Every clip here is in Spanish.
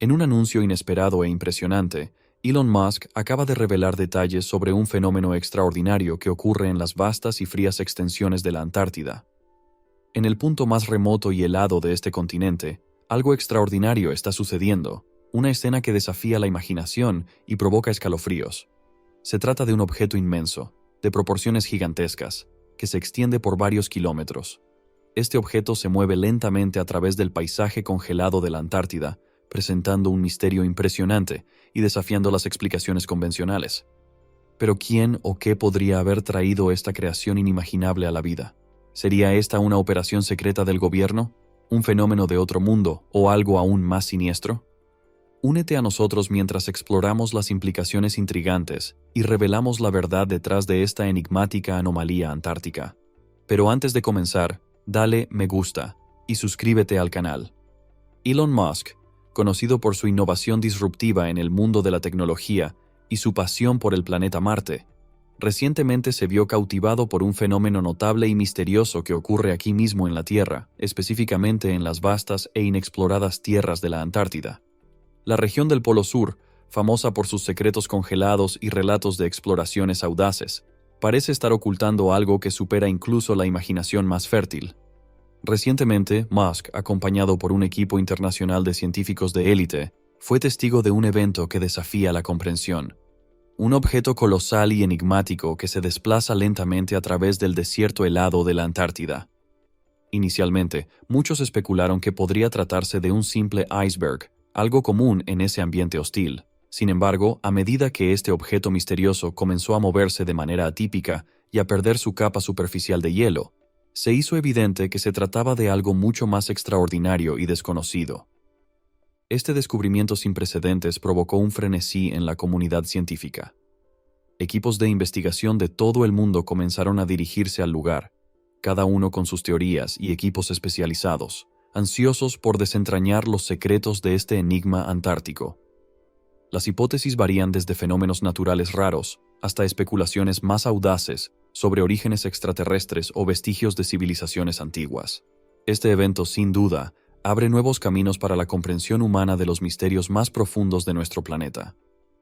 En un anuncio inesperado e impresionante, Elon Musk acaba de revelar detalles sobre un fenómeno extraordinario que ocurre en las vastas y frías extensiones de la Antártida. En el punto más remoto y helado de este continente, algo extraordinario está sucediendo, una escena que desafía la imaginación y provoca escalofríos. Se trata de un objeto inmenso, de proporciones gigantescas, que se extiende por varios kilómetros. Este objeto se mueve lentamente a través del paisaje congelado de la Antártida, presentando un misterio impresionante y desafiando las explicaciones convencionales. Pero ¿quién o qué podría haber traído esta creación inimaginable a la vida? ¿Sería esta una operación secreta del gobierno? ¿Un fenómeno de otro mundo o algo aún más siniestro? Únete a nosotros mientras exploramos las implicaciones intrigantes y revelamos la verdad detrás de esta enigmática anomalía antártica. Pero antes de comenzar, dale me gusta y suscríbete al canal. Elon Musk, conocido por su innovación disruptiva en el mundo de la tecnología y su pasión por el planeta Marte, recientemente se vio cautivado por un fenómeno notable y misterioso que ocurre aquí mismo en la Tierra, específicamente en las vastas e inexploradas tierras de la Antártida. La región del Polo Sur, famosa por sus secretos congelados y relatos de exploraciones audaces, parece estar ocultando algo que supera incluso la imaginación más fértil. Recientemente, Musk, acompañado por un equipo internacional de científicos de élite, fue testigo de un evento que desafía la comprensión. Un objeto colosal y enigmático que se desplaza lentamente a través del desierto helado de la Antártida. Inicialmente, muchos especularon que podría tratarse de un simple iceberg, algo común en ese ambiente hostil. Sin embargo, a medida que este objeto misterioso comenzó a moverse de manera atípica y a perder su capa superficial de hielo, se hizo evidente que se trataba de algo mucho más extraordinario y desconocido. Este descubrimiento sin precedentes provocó un frenesí en la comunidad científica. Equipos de investigación de todo el mundo comenzaron a dirigirse al lugar, cada uno con sus teorías y equipos especializados, ansiosos por desentrañar los secretos de este enigma antártico. Las hipótesis varían desde fenómenos naturales raros hasta especulaciones más audaces sobre orígenes extraterrestres o vestigios de civilizaciones antiguas. Este evento, sin duda, abre nuevos caminos para la comprensión humana de los misterios más profundos de nuestro planeta.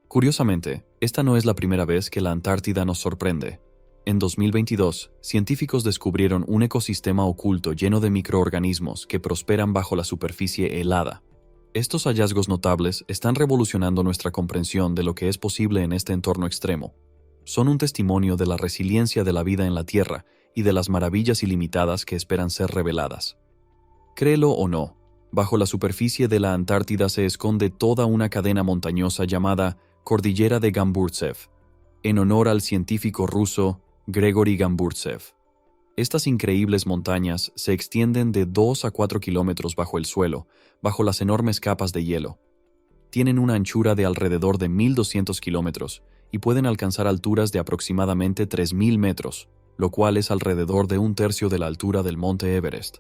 Curiosamente, esta no es la primera vez que la Antártida nos sorprende. En 2022, científicos descubrieron un ecosistema oculto lleno de microorganismos que prosperan bajo la superficie helada. Estos hallazgos notables están revolucionando nuestra comprensión de lo que es posible en este entorno extremo. Son un testimonio de la resiliencia de la vida en la Tierra y de las maravillas ilimitadas que esperan ser reveladas. Créelo o no, bajo la superficie de la Antártida se esconde toda una cadena montañosa llamada Cordillera de Gamburtsev, en honor al científico ruso Grigori Gamburtsev. Estas increíbles montañas se extienden de 2 a 4 kilómetros bajo el suelo, bajo las enormes capas de hielo. Tienen una anchura de alrededor de 1.200 kilómetros y pueden alcanzar alturas de aproximadamente 3.000 metros, lo cual es alrededor de un tercio de la altura del monte Everest.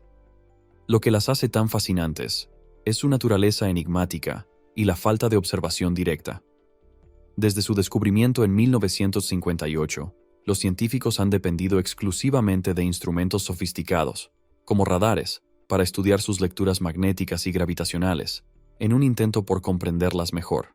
Lo que las hace tan fascinantes es su naturaleza enigmática y la falta de observación directa. Desde su descubrimiento en 1958, los científicos han dependido exclusivamente de instrumentos sofisticados, como radares, para estudiar sus lecturas magnéticas y gravitacionales, en un intento por comprenderlas mejor.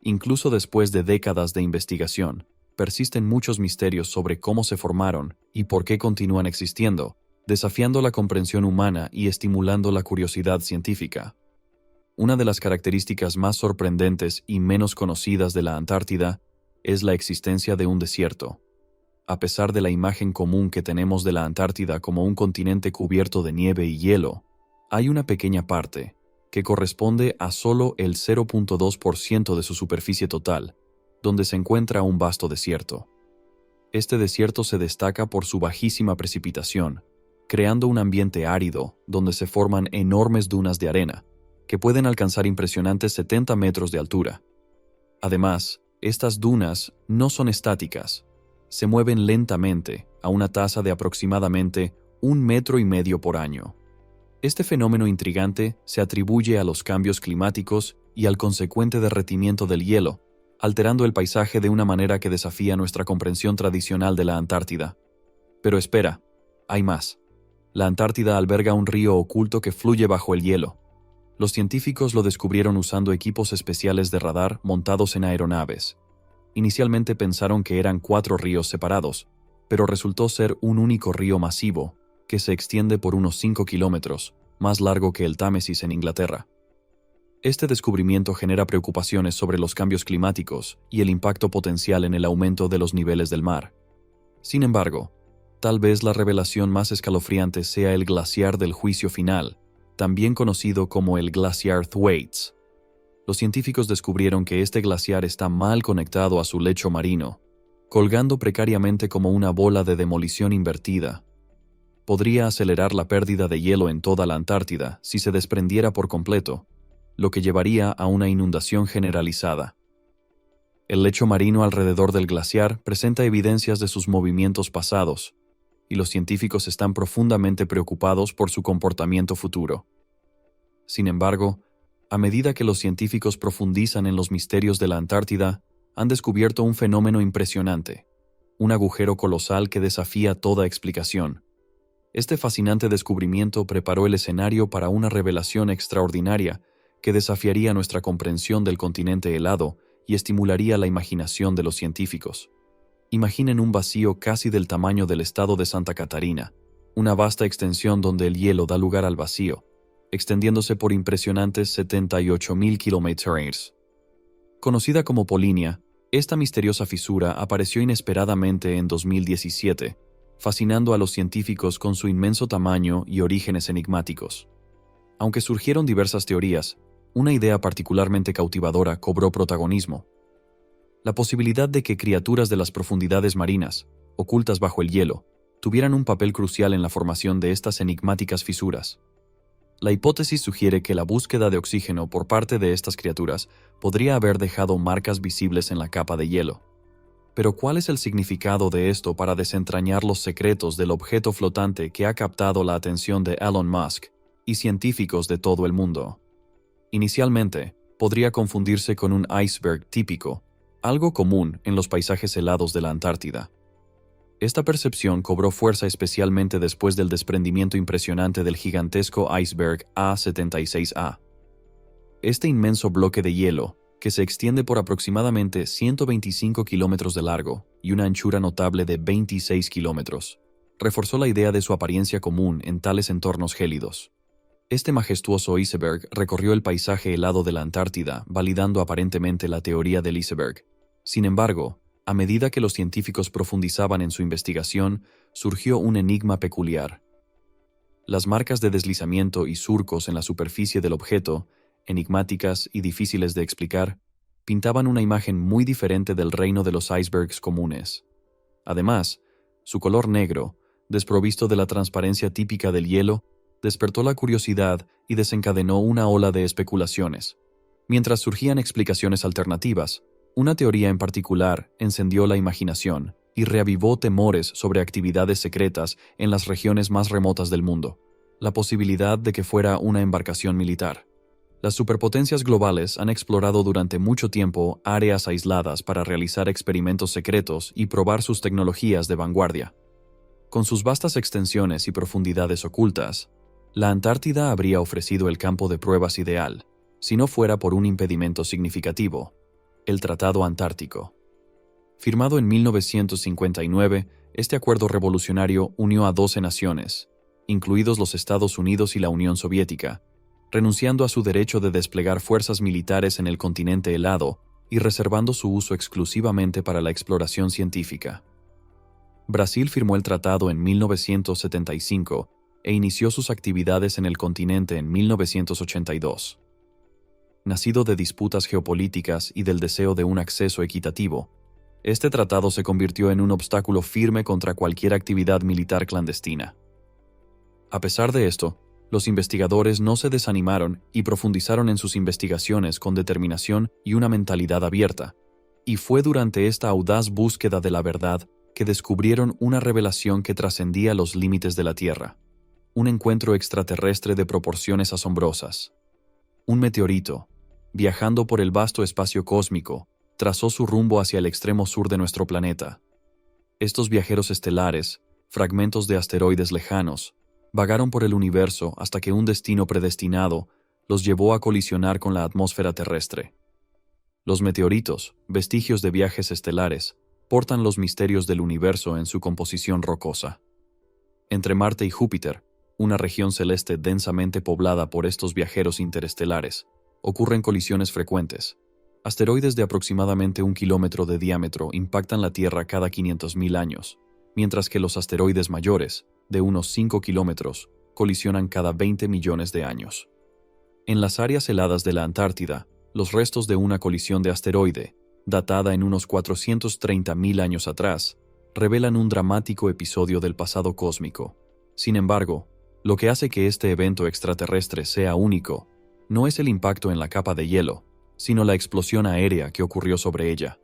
Incluso después de décadas de investigación, persisten muchos misterios sobre cómo se formaron y por qué continúan existiendo, desafiando la comprensión humana y estimulando la curiosidad científica. Una de las características más sorprendentes y menos conocidas de la Antártida es la existencia de un desierto. A pesar de la imagen común que tenemos de la Antártida como un continente cubierto de nieve y hielo, hay una pequeña parte, que corresponde a solo el 0.2% de su superficie total, donde se encuentra un vasto desierto. Este desierto se destaca por su bajísima precipitación, creando un ambiente árido donde se forman enormes dunas de arena, que pueden alcanzar impresionantes 70 metros de altura. Además, estas dunas no son estáticas, se mueven lentamente a una tasa de aproximadamente 1,5 metros por año. Este fenómeno intrigante se atribuye a los cambios climáticos y al consecuente derretimiento del hielo, alterando el paisaje de una manera que desafía nuestra comprensión tradicional de la Antártida. Pero espera, hay más. La Antártida alberga un río oculto que fluye bajo el hielo. Los científicos lo descubrieron usando equipos especiales de radar montados en aeronaves. Inicialmente pensaron que eran 4 ríos separados, pero resultó ser un único río masivo, que se extiende por unos 5 kilómetros, más largo que el Támesis en Inglaterra. Este descubrimiento genera preocupaciones sobre los cambios climáticos y el impacto potencial en el aumento de los niveles del mar. Sin embargo, tal vez la revelación más escalofriante sea el glaciar del juicio final, también conocido como el glaciar Thwaites. Los científicos descubrieron que este glaciar está mal conectado a su lecho marino, colgando precariamente como una bola de demolición invertida. Podría acelerar la pérdida de hielo en toda la Antártida si se desprendiera por completo, lo que llevaría a una inundación generalizada. El lecho marino alrededor del glaciar presenta evidencias de sus movimientos pasados, y los científicos están profundamente preocupados por su comportamiento futuro. Sin embargo, a medida que los científicos profundizan en los misterios de la Antártida, han descubierto un fenómeno impresionante, un agujero colosal que desafía toda explicación. Este fascinante descubrimiento preparó el escenario para una revelación extraordinaria que desafiaría nuestra comprensión del continente helado y estimularía la imaginación de los científicos. Imaginen un vacío casi del tamaño del estado de Santa Catarina, una vasta extensión donde el hielo da lugar al vacío, extendiéndose por impresionantes 78.000 kilómetros. Conocida como Polinia, esta misteriosa fisura apareció inesperadamente en 2017, fascinando a los científicos con su inmenso tamaño y orígenes enigmáticos. Aunque surgieron diversas teorías, una idea particularmente cautivadora cobró protagonismo: la posibilidad de que criaturas de las profundidades marinas, ocultas bajo el hielo, tuvieran un papel crucial en la formación de estas enigmáticas fisuras. La hipótesis sugiere que la búsqueda de oxígeno por parte de estas criaturas podría haber dejado marcas visibles en la capa de hielo. Pero ¿cuál es el significado de esto para desentrañar los secretos del objeto flotante que ha captado la atención de Elon Musk y científicos de todo el mundo? Inicialmente, podría confundirse con un iceberg típico, algo común en los paisajes helados de la Antártida. Esta percepción cobró fuerza especialmente después del desprendimiento impresionante del gigantesco iceberg A76A. Este inmenso bloque de hielo, que se extiende por aproximadamente 125 kilómetros de largo y una anchura notable de 26 kilómetros, reforzó la idea de su apariencia común en tales entornos gélidos. Este majestuoso iceberg recorrió el paisaje helado de la Antártida, validando aparentemente la teoría del iceberg. Sin embargo, a medida que los científicos profundizaban en su investigación, surgió un enigma peculiar. Las marcas de deslizamiento y surcos en la superficie del objeto, enigmáticas y difíciles de explicar, pintaban una imagen muy diferente del reino de los icebergs comunes. Además, su color negro, desprovisto de la transparencia típica del hielo, despertó la curiosidad y desencadenó una ola de especulaciones. Mientras surgían explicaciones alternativas, una teoría en particular encendió la imaginación y reavivó temores sobre actividades secretas en las regiones más remotas del mundo: la posibilidad de que fuera una embarcación militar. Las superpotencias globales han explorado durante mucho tiempo áreas aisladas para realizar experimentos secretos y probar sus tecnologías de vanguardia. Con sus vastas extensiones y profundidades ocultas, la Antártida habría ofrecido el campo de pruebas ideal, si no fuera por un impedimento significativo: el Tratado Antártico. Firmado en 1959, este acuerdo revolucionario unió a 12 naciones, incluidos los Estados Unidos y la Unión Soviética, renunciando a su derecho de desplegar fuerzas militares en el continente helado y reservando su uso exclusivamente para la exploración científica. Brasil firmó el tratado en 1975 e inició sus actividades en el continente en 1982. Nacido de disputas geopolíticas y del deseo de un acceso equitativo, este tratado se convirtió en un obstáculo firme contra cualquier actividad militar clandestina. A pesar de esto, los investigadores no se desanimaron y profundizaron en sus investigaciones con determinación y una mentalidad abierta, y fue durante esta audaz búsqueda de la verdad que descubrieron una revelación que trascendía los límites de la Tierra: un encuentro extraterrestre de proporciones asombrosas. Un meteorito, viajando por el vasto espacio cósmico, trazó su rumbo hacia el extremo sur de nuestro planeta. Estos viajeros estelares, fragmentos de asteroides lejanos, vagaron por el universo hasta que un destino predestinado los llevó a colisionar con la atmósfera terrestre. Los meteoritos, vestigios de viajes estelares, portan los misterios del universo en su composición rocosa. Entre Marte y Júpiter, una región celeste densamente poblada por estos viajeros interestelares, ocurren colisiones frecuentes. Asteroides de aproximadamente 1 kilómetro de diámetro impactan la Tierra cada 500.000 años, mientras que los asteroides mayores, de unos 5 kilómetros, colisionan cada 20 millones de años. En las áreas heladas de la Antártida, los restos de una colisión de asteroide, datada en unos 430.000 años atrás, revelan un dramático episodio del pasado cósmico. Sin embargo, lo que hace que este evento extraterrestre sea único no es el impacto en la capa de hielo, sino la explosión aérea que ocurrió sobre ella.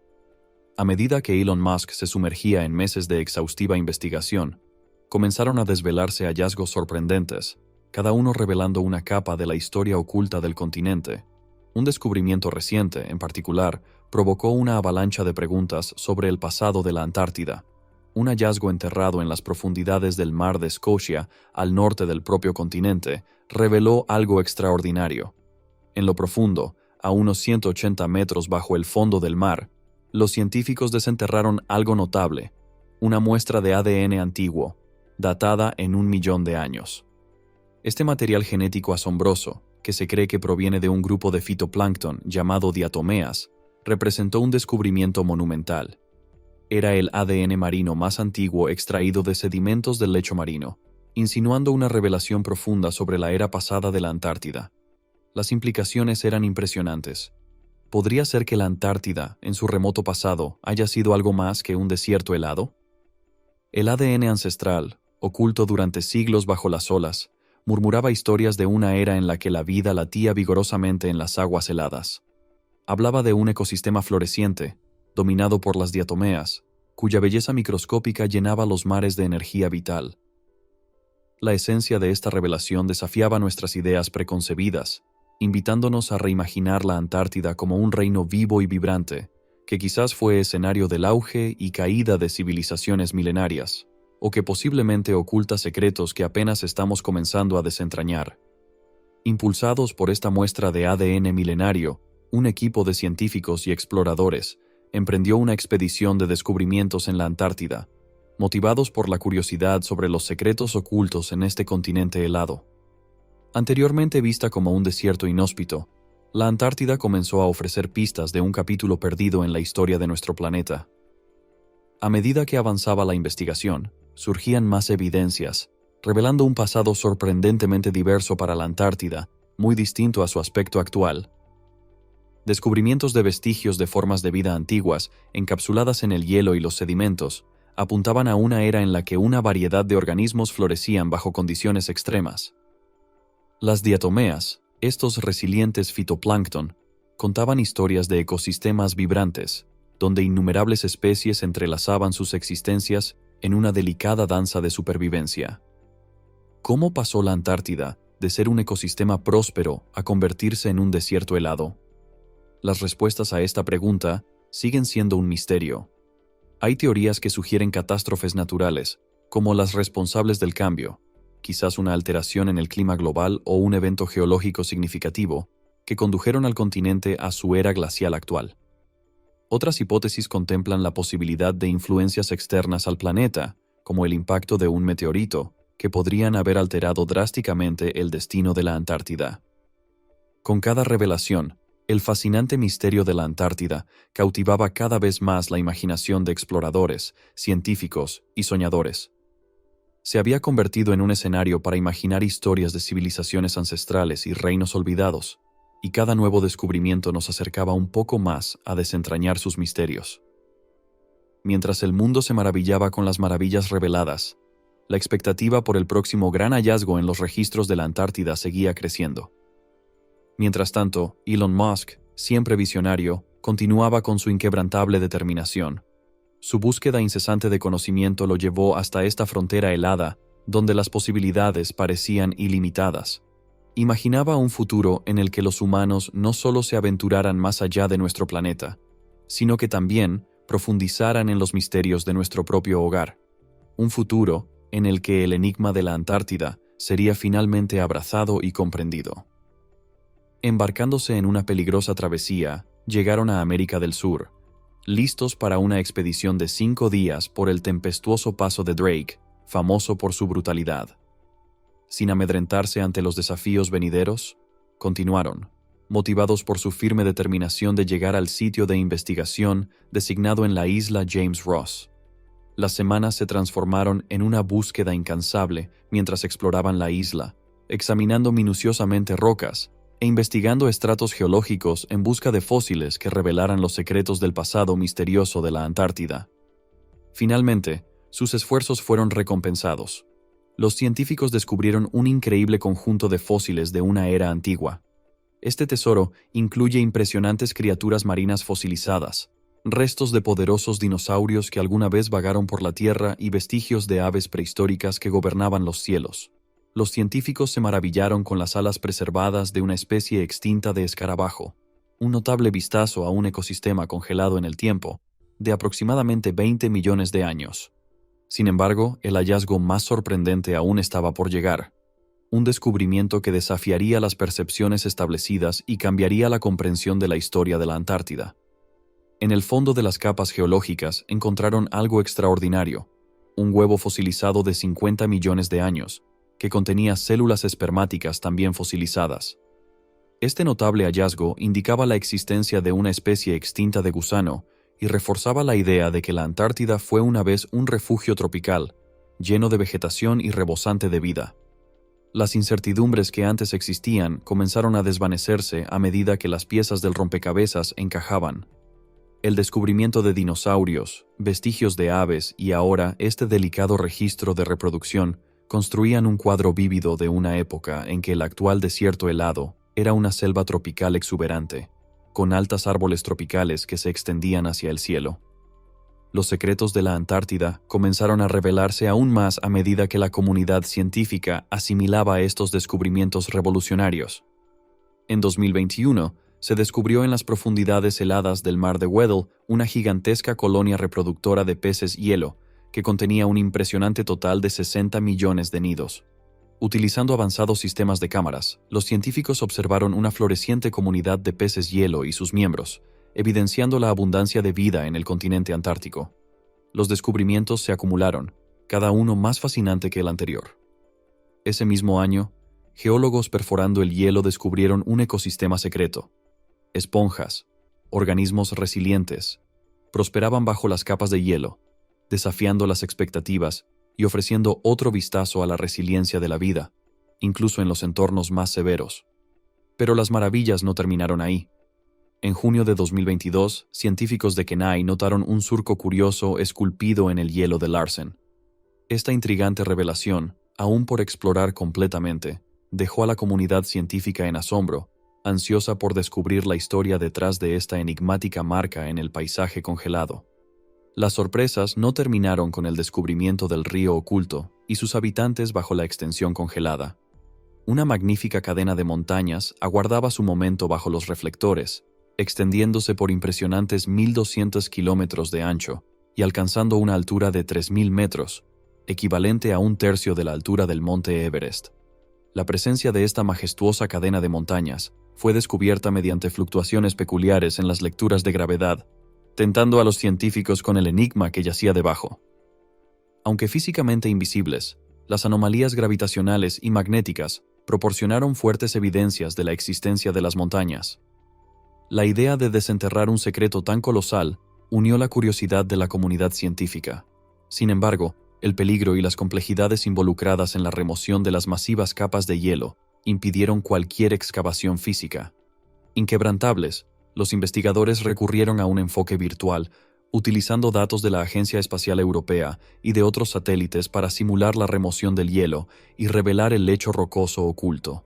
A medida que Elon Musk se sumergía en meses de exhaustiva investigación, comenzaron a desvelarse hallazgos sorprendentes, cada uno revelando una capa de la historia oculta del continente. Un descubrimiento reciente, en particular, provocó una avalancha de preguntas sobre el pasado de la Antártida. Un hallazgo enterrado en las profundidades del mar de Scotia, al norte del propio continente, reveló algo extraordinario. En lo profundo, a unos 180 metros bajo el fondo del mar, los científicos desenterraron algo notable, una muestra de ADN antiguo, datada en 1 millón de años. Este material genético asombroso, que se cree que proviene de un grupo de fitoplancton llamado diatomeas, representó un descubrimiento monumental. Era el ADN marino más antiguo extraído de sedimentos del lecho marino, insinuando una revelación profunda sobre la era pasada de la Antártida. Las implicaciones eran impresionantes. ¿Podría ser que la Antártida, en su remoto pasado, haya sido algo más que un desierto helado? El ADN ancestral, oculto durante siglos bajo las olas, murmuraba historias de una era en la que la vida latía vigorosamente en las aguas heladas. Hablaba de un ecosistema floreciente, dominado por las diatomeas, cuya belleza microscópica llenaba los mares de energía vital. La esencia de esta revelación desafiaba nuestras ideas preconcebidas, invitándonos a reimaginar la Antártida como un reino vivo y vibrante, que quizás fue escenario del auge y caída de civilizaciones milenarias, o que posiblemente oculta secretos que apenas estamos comenzando a desentrañar. Impulsados por esta muestra de ADN milenario, un equipo de científicos y exploradores emprendió una expedición de descubrimientos en la Antártida, motivados por la curiosidad sobre los secretos ocultos en este continente helado. Anteriormente vista como un desierto inhóspito, la Antártida comenzó a ofrecer pistas de un capítulo perdido en la historia de nuestro planeta. A medida que avanzaba la investigación, surgían más evidencias, revelando un pasado sorprendentemente diverso para la Antártida, muy distinto a su aspecto actual. Descubrimientos de vestigios de formas de vida antiguas, encapsuladas en el hielo y los sedimentos, apuntaban a una era en la que una variedad de organismos florecían bajo condiciones extremas. Las diatomeas, estos resilientes fitoplancton, contaban historias de ecosistemas vibrantes, donde innumerables especies entrelazaban sus existencias en una delicada danza de supervivencia. ¿Cómo pasó la Antártida de ser un ecosistema próspero a convertirse en un desierto helado? Las respuestas a esta pregunta siguen siendo un misterio. Hay teorías que sugieren catástrofes naturales, como las responsables del cambio, quizás una alteración en el clima global o un evento geológico significativo, que condujeron al continente a su era glacial actual. Otras hipótesis contemplan la posibilidad de influencias externas al planeta, como el impacto de un meteorito, que podrían haber alterado drásticamente el destino de la Antártida. Con cada revelación, el fascinante misterio de la Antártida cautivaba cada vez más la imaginación de exploradores, científicos y soñadores. Se había convertido en un escenario para imaginar historias de civilizaciones ancestrales y reinos olvidados, y cada nuevo descubrimiento nos acercaba un poco más a desentrañar sus misterios. Mientras el mundo se maravillaba con las maravillas reveladas, la expectativa por el próximo gran hallazgo en los registros de la Antártida seguía creciendo. Mientras tanto, Elon Musk, siempre visionario, continuaba con su inquebrantable determinación. Su búsqueda incesante de conocimiento lo llevó hasta esta frontera helada, donde las posibilidades parecían ilimitadas. Imaginaba un futuro en el que los humanos no solo se aventuraran más allá de nuestro planeta, sino que también profundizaran en los misterios de nuestro propio hogar. Un futuro en el que el enigma de la Antártida sería finalmente abrazado y comprendido. Embarcándose en una peligrosa travesía, llegaron a América del Sur, listos para una expedición de 5 días por el tempestuoso paso de Drake, famoso por su brutalidad. Sin amedrentarse ante los desafíos venideros, continuaron, motivados por su firme determinación de llegar al sitio de investigación designado en la isla James Ross. Las semanas se transformaron en una búsqueda incansable mientras exploraban la isla, examinando minuciosamente rocas e investigando estratos geológicos en busca de fósiles que revelaran los secretos del pasado misterioso de la Antártida. Finalmente, sus esfuerzos fueron recompensados. Los científicos descubrieron un increíble conjunto de fósiles de una era antigua. Este tesoro incluye impresionantes criaturas marinas fosilizadas, restos de poderosos dinosaurios que alguna vez vagaron por la Tierra y vestigios de aves prehistóricas que gobernaban los cielos. Los científicos se maravillaron con las alas preservadas de una especie extinta de escarabajo, un notable vistazo a un ecosistema congelado en el tiempo, de aproximadamente 20 millones de años. Sin embargo, el hallazgo más sorprendente aún estaba por llegar. Un descubrimiento que desafiaría las percepciones establecidas y cambiaría la comprensión de la historia de la Antártida. En el fondo de las capas geológicas encontraron algo extraordinario, un huevo fosilizado de 50 millones de años, que contenía células espermáticas también fosilizadas. Este notable hallazgo indicaba la existencia de una especie extinta de gusano y reforzaba la idea de que la Antártida fue una vez un refugio tropical, lleno de vegetación y rebosante de vida. Las incertidumbres que antes existían comenzaron a desvanecerse a medida que las piezas del rompecabezas encajaban. El descubrimiento de dinosaurios, vestigios de aves y ahora este delicado registro de reproducción construían un cuadro vívido de una época en que el actual desierto helado era una selva tropical exuberante, con altos árboles tropicales que se extendían hacia el cielo. Los secretos de la Antártida comenzaron a revelarse aún más a medida que la comunidad científica asimilaba estos descubrimientos revolucionarios. En 2021, se descubrió en las profundidades heladas del mar de Weddell una gigantesca colonia reproductora de peces hielo que contenía un impresionante total de 60 millones de nidos. Utilizando avanzados sistemas de cámaras, los científicos observaron una floreciente comunidad de peces hielo y sus miembros, evidenciando la abundancia de vida en el continente antártico. Los descubrimientos se acumularon, cada uno más fascinante que el anterior. Ese mismo año, geólogos perforando el hielo descubrieron un ecosistema secreto. Esponjas, organismos resilientes, prosperaban bajo las capas de hielo, desafiando las expectativas y ofreciendo otro vistazo a la resiliencia de la vida, incluso en los entornos más severos. Pero las maravillas no terminaron ahí. En junio de 2022, científicos de Kenai notaron un surco curioso esculpido en el hielo de Larsen. Esta intrigante revelación, aún por explorar completamente, dejó a la comunidad científica en asombro, ansiosa por descubrir la historia detrás de esta enigmática marca en el paisaje congelado. Las sorpresas no terminaron con el descubrimiento del río oculto y sus habitantes bajo la extensión congelada. Una magnífica cadena de montañas aguardaba su momento bajo los reflectores, extendiéndose por impresionantes 1.200 kilómetros de ancho y alcanzando una altura de 3.000 metros, equivalente a un tercio de la altura del monte Everest. La presencia de esta majestuosa cadena de montañas fue descubierta mediante fluctuaciones peculiares en las lecturas de gravedad, tentando a los científicos con el enigma que yacía debajo. Aunque físicamente invisibles, las anomalías gravitacionales y magnéticas proporcionaron fuertes evidencias de la existencia de las montañas. La idea de desenterrar un secreto tan colosal unió la curiosidad de la comunidad científica. Sin embargo, el peligro y las complejidades involucradas en la remoción de las masivas capas de hielo impidieron cualquier excavación física. Inquebrantables, los investigadores recurrieron a un enfoque virtual, utilizando datos de la Agencia Espacial Europea y de otros satélites para simular la remoción del hielo y revelar el lecho rocoso oculto.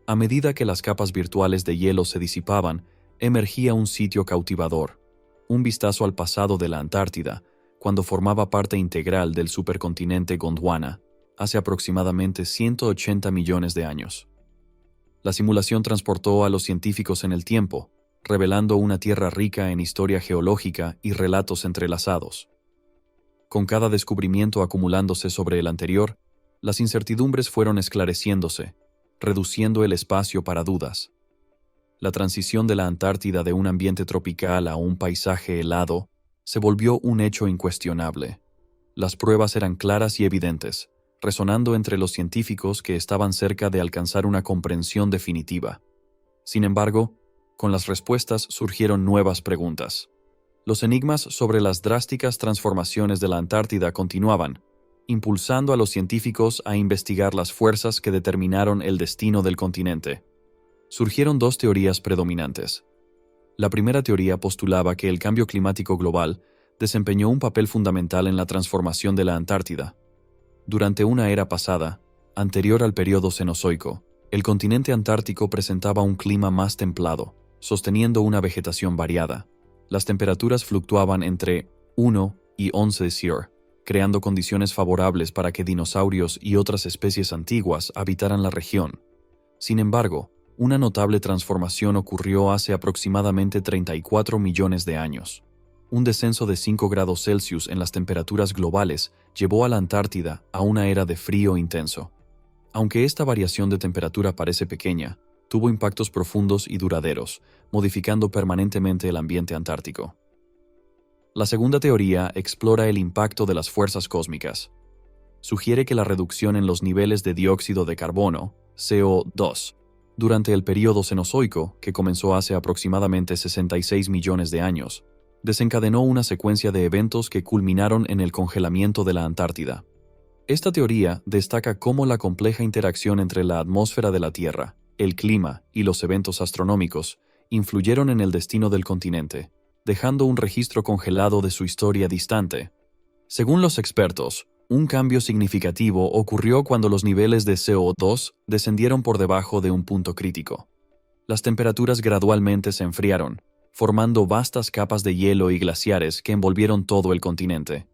A medida que las capas virtuales de hielo se disipaban, emergía un sitio cautivador, un vistazo al pasado de la Antártida, cuando formaba parte integral del supercontinente Gondwana, hace aproximadamente 180 millones de años. La simulación transportó a los científicos en el tiempo, revelando una tierra rica en historia geológica y relatos entrelazados. Con cada descubrimiento acumulándose sobre el anterior, las incertidumbres fueron esclareciéndose, reduciendo el espacio para dudas. La transición de la Antártida de un ambiente tropical a un paisaje helado se volvió un hecho incuestionable. Las pruebas eran claras y evidentes, resonando entre los científicos que estaban cerca de alcanzar una comprensión definitiva. Sin embargo, con las respuestas surgieron nuevas preguntas. Los enigmas sobre las drásticas transformaciones de la Antártida continuaban, impulsando a los científicos a investigar las fuerzas que determinaron el destino del continente. Surgieron dos teorías predominantes. La primera teoría postulaba que el cambio climático global desempeñó un papel fundamental en la transformación de la Antártida. Durante una era pasada, anterior al período Cenozoico, el continente antártico presentaba un clima más templado, sosteniendo una vegetación variada. Las temperaturas fluctuaban entre 1 y 11 degrees, creando condiciones favorables para que dinosaurios y otras especies antiguas habitaran la región. Sin embargo, una notable transformación ocurrió hace aproximadamente 34 millones de años. Un descenso de 5 grados Celsius en las temperaturas globales llevó a la Antártida a una era de frío intenso. Aunque esta variación de temperatura parece pequeña, tuvo impactos profundos y duraderos, modificando permanentemente el ambiente antártico. La segunda teoría explora el impacto de las fuerzas cósmicas. Sugiere que la reducción en los niveles de dióxido de carbono, CO2, durante el período Cenozoico, que comenzó hace aproximadamente 66 millones de años, desencadenó una secuencia de eventos que culminaron en el congelamiento de la Antártida. Esta teoría destaca cómo la compleja interacción entre la atmósfera de la Tierra, el clima y los eventos astronómicos influyeron en el destino del continente, dejando un registro congelado de su historia distante. Según los expertos, un cambio significativo ocurrió cuando los niveles de CO2 descendieron por debajo de un punto crítico. Las temperaturas gradualmente se enfriaron, formando vastas capas de hielo y glaciares que envolvieron todo el continente.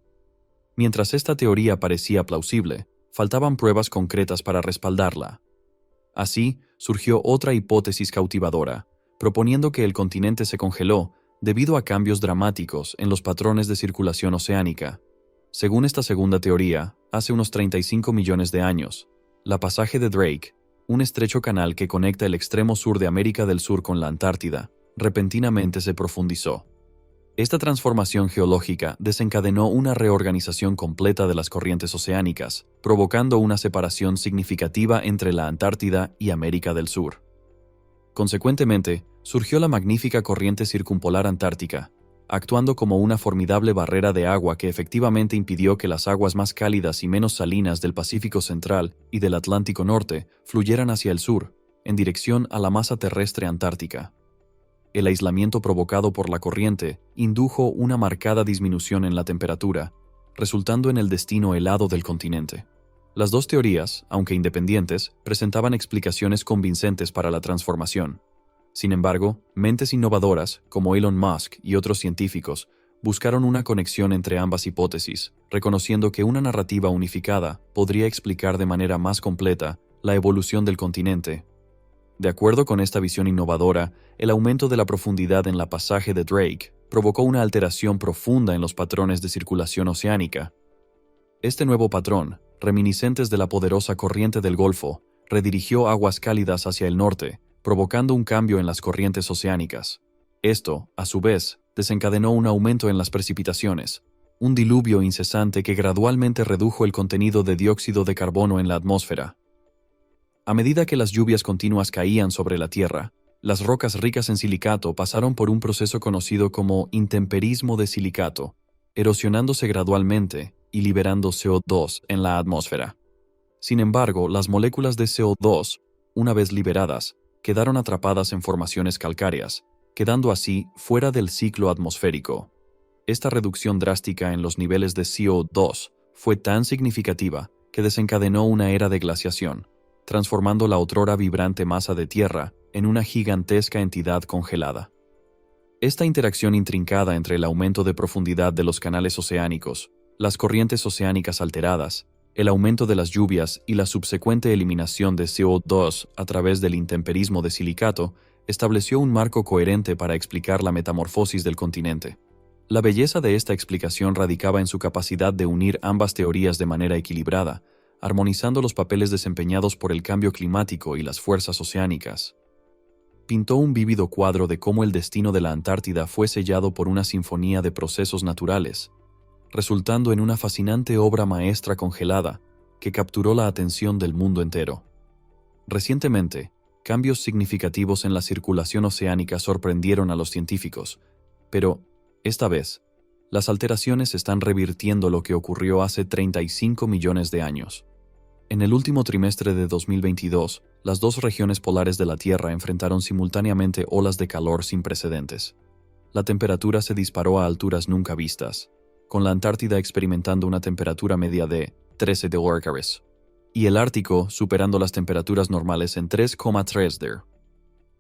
Mientras esta teoría parecía plausible, faltaban pruebas concretas para respaldarla. Así, surgió otra hipótesis cautivadora, proponiendo que el continente se congeló debido a cambios dramáticos en los patrones de circulación oceánica. Según esta segunda teoría, hace unos 35 millones de años, la pasaje de Drake, un estrecho canal que conecta el extremo sur de América del Sur con la Antártida, repentinamente se profundizó. Esta transformación geológica desencadenó una reorganización completa de las corrientes oceánicas, provocando una separación significativa entre la Antártida y América del Sur. Consecuentemente, surgió la magnífica corriente circumpolar antártica, actuando como una formidable barrera de agua que efectivamente impidió que las aguas más cálidas y menos salinas del Pacífico Central y del Atlántico Norte fluyeran hacia el sur, en dirección a la masa terrestre antártica. El aislamiento provocado por la corriente indujo una marcada disminución en la temperatura, resultando en el destino helado del continente. Las dos teorías, aunque independientes, presentaban explicaciones convincentes para la transformación. Sin embargo, mentes innovadoras, como Elon Musk y otros científicos, buscaron una conexión entre ambas hipótesis, reconociendo que una narrativa unificada podría explicar de manera más completa la evolución del continente. De acuerdo con esta visión innovadora, el aumento de la profundidad en la pasaje de Drake provocó una alteración profunda en los patrones de circulación oceánica. Este nuevo patrón, reminiscentes de la poderosa corriente del Golfo, redirigió aguas cálidas hacia el norte, provocando un cambio en las corrientes oceánicas. Esto, a su vez, desencadenó un aumento en las precipitaciones, un diluvio incesante que gradualmente redujo el contenido de dióxido de carbono en la atmósfera. A medida que las lluvias continuas caían sobre la Tierra, las rocas ricas en silicato pasaron por un proceso conocido como intemperismo de silicato, erosionándose gradualmente y liberando CO2 en la atmósfera. Sin embargo, las moléculas de CO2, una vez liberadas, quedaron atrapadas en formaciones calcáreas, quedando así fuera del ciclo atmosférico. Esta reducción drástica en los niveles de CO2 fue tan significativa que desencadenó una era de glaciación, transformando la otrora vibrante masa de tierra en una gigantesca entidad congelada. Esta interacción intrincada entre el aumento de profundidad de los canales oceánicos, las corrientes oceánicas alteradas, el aumento de las lluvias y la subsecuente eliminación de CO2 a través del intemperismo de silicato estableció un marco coherente para explicar la metamorfosis del continente. La belleza de esta explicación radicaba en su capacidad de unir ambas teorías de manera equilibrada, armonizando los papeles desempeñados por el cambio climático y las fuerzas oceánicas. pintó un vívido cuadro de cómo el destino de la Antártida fue sellado por una sinfonía de procesos naturales, resultando en una fascinante obra maestra congelada que capturó la atención del mundo entero. Recientemente, cambios significativos en la circulación oceánica sorprendieron a los científicos, pero, esta vez, las alteraciones están revirtiendo lo que ocurrió hace 35 millones de años. En el último trimestre de 2022, las dos regiones polares de la Tierra enfrentaron simultáneamente olas de calor sin precedentes. La temperatura se disparó a alturas nunca vistas, con la Antártida experimentando una temperatura media de 13 degrees y el Ártico superando las temperaturas normales en 3,3 degrees.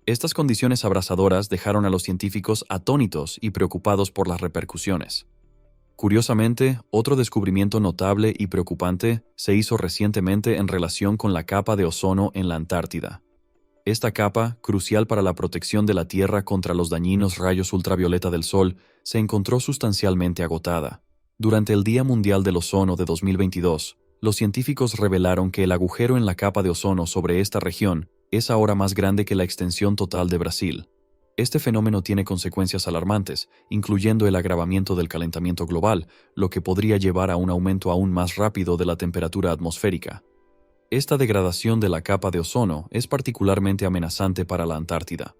Estas condiciones abrasadoras dejaron a los científicos atónitos y preocupados por las repercusiones. Curiosamente, otro descubrimiento notable y preocupante se hizo recientemente en relación con la capa de ozono en la Antártida. Esta capa, crucial para la protección de la Tierra contra los dañinos rayos ultravioleta del Sol, se encontró sustancialmente agotada. Durante el Día Mundial del Ozono de 2022, los científicos revelaron que el agujero en la capa de ozono sobre esta región es ahora más grande que la extensión total de Brasil. Este fenómeno tiene consecuencias alarmantes, incluyendo el agravamiento del calentamiento global, lo que podría llevar a un aumento aún más rápido de la temperatura atmosférica. Esta degradación de la capa de ozono es particularmente amenazante para la Antártida.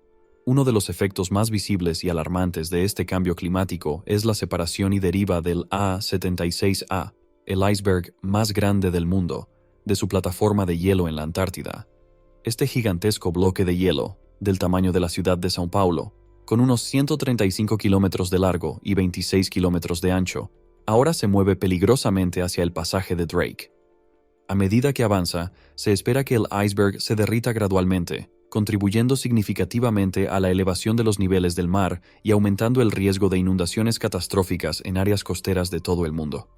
Uno de los efectos más visibles y alarmantes de este cambio climático es la separación y deriva del A76A, el iceberg más grande del mundo, de su plataforma de hielo en la Antártida. Este gigantesco bloque de hielo, del tamaño de la ciudad de São Paulo, con unos 135 kilómetros de largo y 26 kilómetros de ancho, ahora se mueve peligrosamente hacia el pasaje de Drake. A medida que avanza, se espera que el iceberg se derrita gradualmente, contribuyendo significativamente a la elevación de los niveles del mar y aumentando el riesgo de inundaciones catastróficas en áreas costeras de todo el mundo.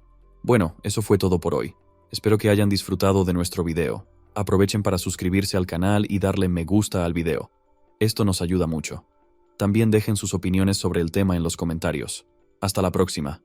Bueno, eso fue todo por hoy. Espero que hayan disfrutado de nuestro video. Aprovechen para suscribirse al canal y darle me gusta al video. Esto nos ayuda mucho. También dejen sus opiniones sobre el tema en los comentarios. Hasta la próxima.